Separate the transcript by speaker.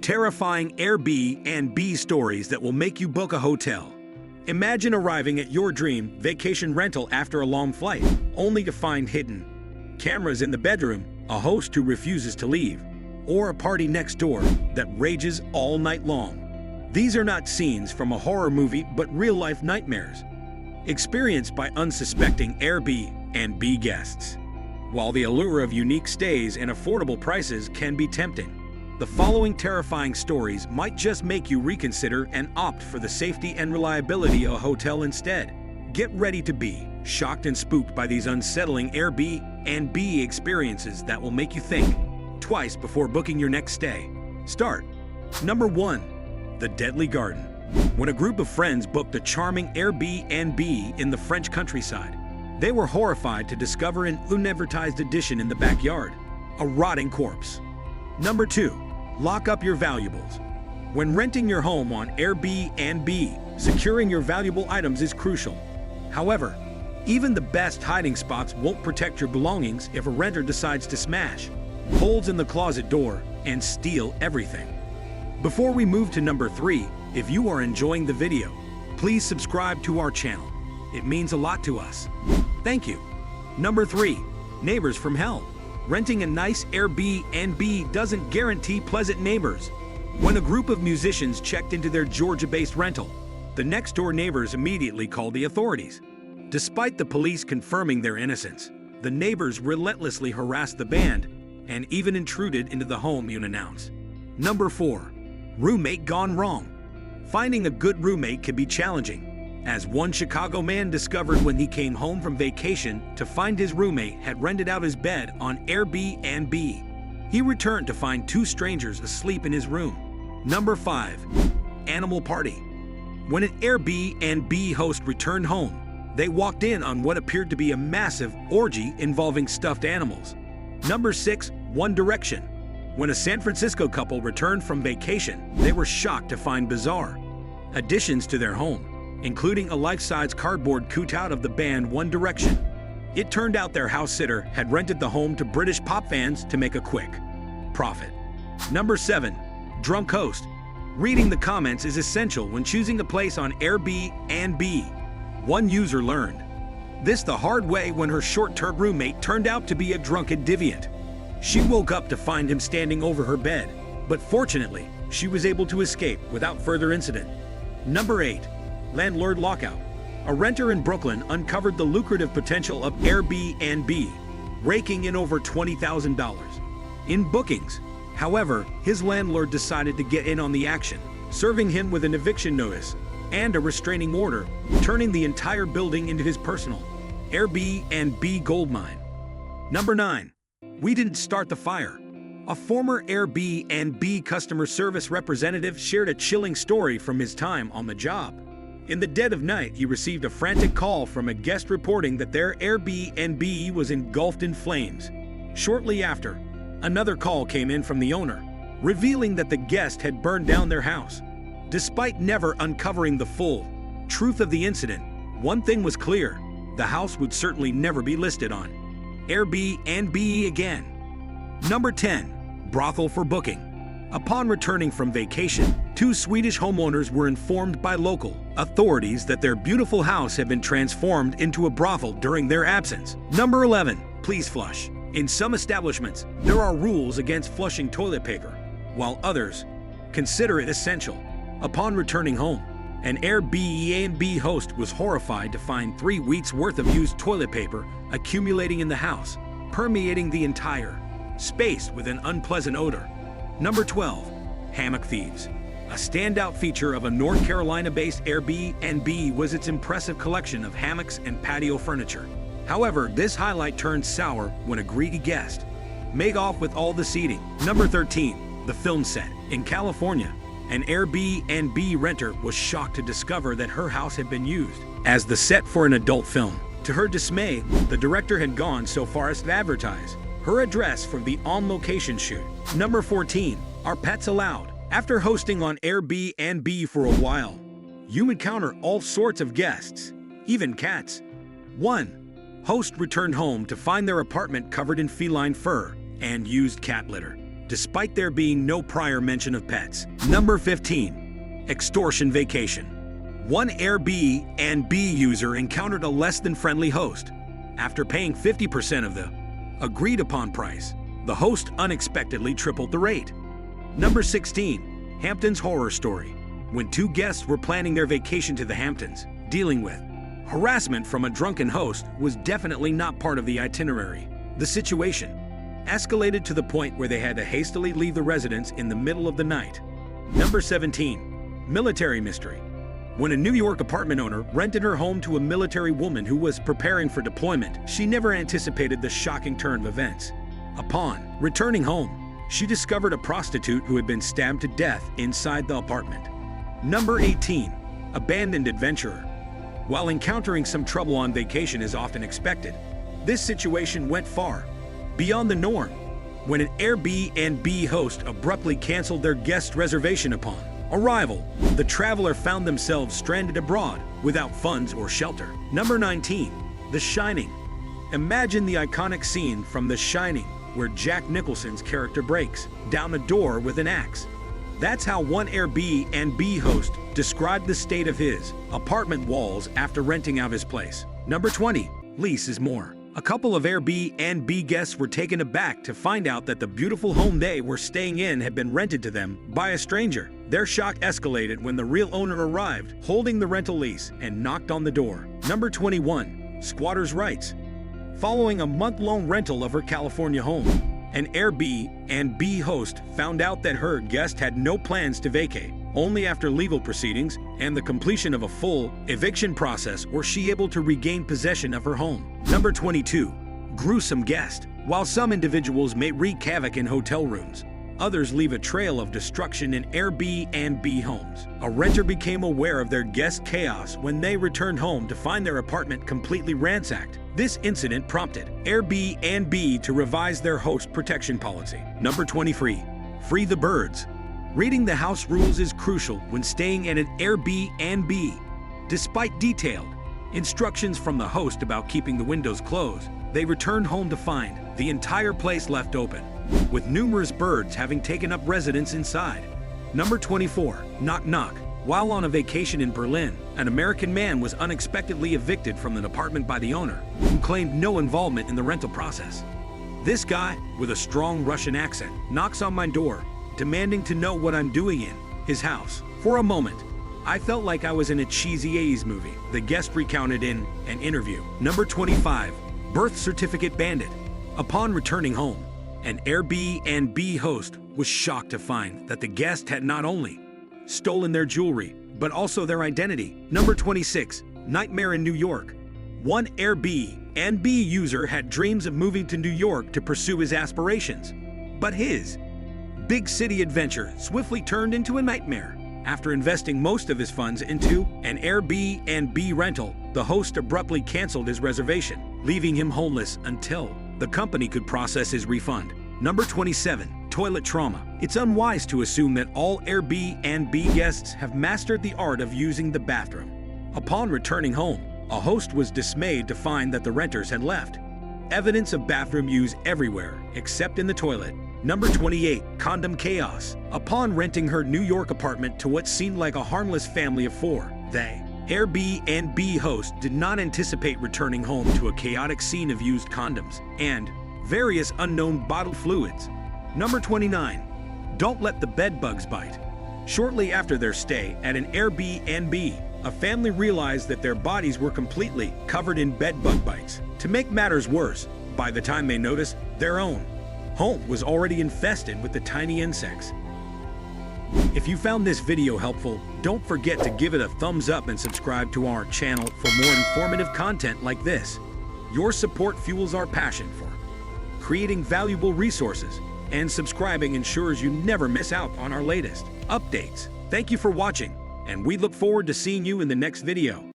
Speaker 1: Terrifying Airbnb stories that will make you book a hotel. Imagine arriving at your dream vacation rental after a long flight, only to find hidden cameras in the bedroom, a host who refuses to leave, or a party next door that rages all night long. These are not scenes from a horror movie, but real-life nightmares experienced by unsuspecting Airbnb guests. While the allure of unique stays and affordable prices can be tempting, the following terrifying stories might just make you reconsider and opt for the safety and reliability of a hotel instead. Get ready to be shocked and spooked by these unsettling Airbnb experiences that will make you think twice before booking your next stay. Start. Number 1. The Deadly Garden. When a group of friends booked a charming Airbnb in the French countryside, they were horrified to discover an unadvertised addition in the backyard, a rotting corpse. Number 2. Lock up your valuables. When renting your home on Airbnb, securing your valuable items is crucial. However, even the best hiding spots won't protect your belongings if a renter decides to smash holes in the closet door and steal everything. Before we move to number 3, if you are enjoying the video, please subscribe to our channel. It means a lot to us. Thank you. Number 3. Neighbors from Hell. Renting a nice Airbnb doesn't guarantee pleasant neighbors. When a group of musicians checked into their Georgia-based rental, the next-door neighbors immediately called the authorities. Despite the police confirming their innocence, the neighbors relentlessly harassed the band and even intruded into the home unannounced. Number 4. Roommate gone wrong. Finding a good roommate can be challenging, as one Chicago man discovered when he came home from vacation to find his roommate had rented out his bed on Airbnb. He returned to find 2 strangers asleep in his room. Number 5. Animal Party. When an Airbnb host returned home, they walked in on what appeared to be a massive orgy involving stuffed animals. Number 6. One Direction. When a San Francisco couple returned from vacation, they were shocked to find bizarre additions to their home, including a life-size cardboard cutout of the band One Direction. It turned out their house sitter had rented the home to British pop fans to make a quick profit. Number 7. Drunk Host. Reading the comments is essential when choosing a place on Airbnb. One user learned this the hard way when her short-term roommate turned out to be a drunken deviant. She woke up to find him standing over her bed, but fortunately, she was able to escape without further incident. Number 8. Landlord Lockout. A renter in Brooklyn uncovered the lucrative potential of Airbnb, raking in over $20,000 in bookings. However, his landlord decided to get in on the action, serving him with an eviction notice and a restraining order, turning the entire building into his personal Airbnb goldmine. Number 9. We didn't start the fire. A former Airbnb customer service representative shared a chilling story from his time on the job. In the dead of night, he received a frantic call from a guest reporting that their Airbnb was engulfed in flames. Shortly after, another call came in from the owner, revealing that the guest had burned down their house. Despite never uncovering the full truth of the incident, one thing was clear: the house would certainly never be listed on Airbnb again. Number 10. Brothel for booking. Upon returning from vacation, 2 Swedish homeowners were informed by local authorities that their beautiful house had been transformed into a brothel during their absence. Number 11. Please flush. In some establishments, there are rules against flushing toilet paper, while others consider it essential. Upon returning home, an Airbnb host was horrified to find 3 weeks' worth of used toilet paper accumulating in the house, permeating the entire space with an unpleasant odor. Number 12. Hammock Thieves. A standout feature of a North Carolina-based Airbnb was its impressive collection of hammocks and patio furniture. However, this highlight turned sour when a greedy guest made off with all the seating. Number 13. The Film Set. In California, an Airbnb renter was shocked to discover that her house had been used as the set for an adult film. To her dismay, the director had gone so far as to advertise her address for the on-location shoot. Number 14. Are pets allowed? After hosting on Airbnb for a while, you encounter all sorts of guests, even cats. 1. Host returned home to find their apartment covered in feline fur and used cat litter. despite there being no prior mention of pets. Number 15. Extortion vacation. One Airbnb user encountered a less than friendly host. After paying 50% of the agreed-upon price, the host unexpectedly tripled the rate. Number 16. Hamptons horror story. When two guests were planning their vacation to the Hamptons, dealing with harassment from a drunken host was definitely not part of the itinerary. The situation escalated to the point where they had to hastily leave the residence in the middle of the night. Number 17. Military mystery. When a New York apartment owner rented her home to a military woman who was preparing for deployment, she never anticipated the shocking turn of events. Upon returning home, she discovered a prostitute who had been stabbed to death inside the apartment. Number 18. Abandoned adventurer. While encountering some trouble on vacation is often expected, this situation went far beyond the norm when an Airbnb host abruptly canceled their guest reservation upon arrival. The traveler found themselves stranded abroad without funds or shelter. Number 19. The Shining. Imagine the iconic scene from The Shining where Jack Nicholson's character breaks down a door with an axe. That's how one Airbnb host described the state of his apartment walls after renting out his place. Number 20. Less is more. A couple of Airbnb guests were taken aback to find out that the beautiful home they were staying in had been rented to them by a stranger. Their shock escalated when the real owner arrived, holding the rental lease, and knocked on the door. Number 21. Squatter's rights. Following a month-long rental of her California home, an Airbnb host found out that her guest had no plans to vacate. Only after legal proceedings and the completion of a full eviction process was she able to regain possession of her home. Number 22. Gruesome guest. While some individuals may wreak havoc in hotel rooms, others leave a trail of destruction in Airbnb homes. A renter became aware of their guest chaos when they returned home to find their apartment completely ransacked. This incident prompted Airbnb to revise their host protection policy. Number 23. Free the birds. Reading the house rules is crucial when staying at an Airbnb. Despite detailed instructions from the host about keeping the windows closed, they returned home to find the entire place left open, with numerous birds having taken up residence inside. Number 24. Knock knock. While on a vacation in Berlin, an American man was unexpectedly evicted from an apartment by the owner, who claimed no involvement in the rental process. This guy, with a strong Russian accent, knocks on my door, demanding to know what I'm doing in his house. For a moment, I felt like I was in a cheesy 80s movie, the guest recounted in an interview. Number 25. Birth certificate bandit. Upon returning home, an Airbnb host was shocked to find that the guest had not only stolen their jewelry, but also their identity. Number 26. Nightmare in New York. One Airbnb user had dreams of moving to New York to pursue his aspirations, but his big city adventure swiftly turned into a nightmare. After investing most of his funds into an Airbnb rental, the host abruptly canceled his reservation, leaving him homeless until the company could process his refund. Number 27. Toilet trauma. It's unwise to assume that all Airbnb guests have mastered the art of using the bathroom. Upon returning home, a host was dismayed to find that the renters had left evidence of bathroom use everywhere except in the toilet. Number 28. Condom chaos. Upon renting her New York apartment to what seemed like a harmless family of four, the Airbnb host did not anticipate returning home to a chaotic scene of used condoms and various unknown bodily fluids. Number 29. Don't let the bed bugs bite. Shortly after their stay at an Airbnb, a family realized that their bodies were completely covered in bed bug bites. To make matters worse, by the time they noticed, their own home was already infested with the tiny insects. If you found this video helpful, don't forget to give it a thumbs up and subscribe to our channel for more informative content like this. Your support fuels our passion for creating valuable resources, and subscribing ensures you never miss out on our latest updates. Thank you for watching, and we look forward to seeing you in the next video.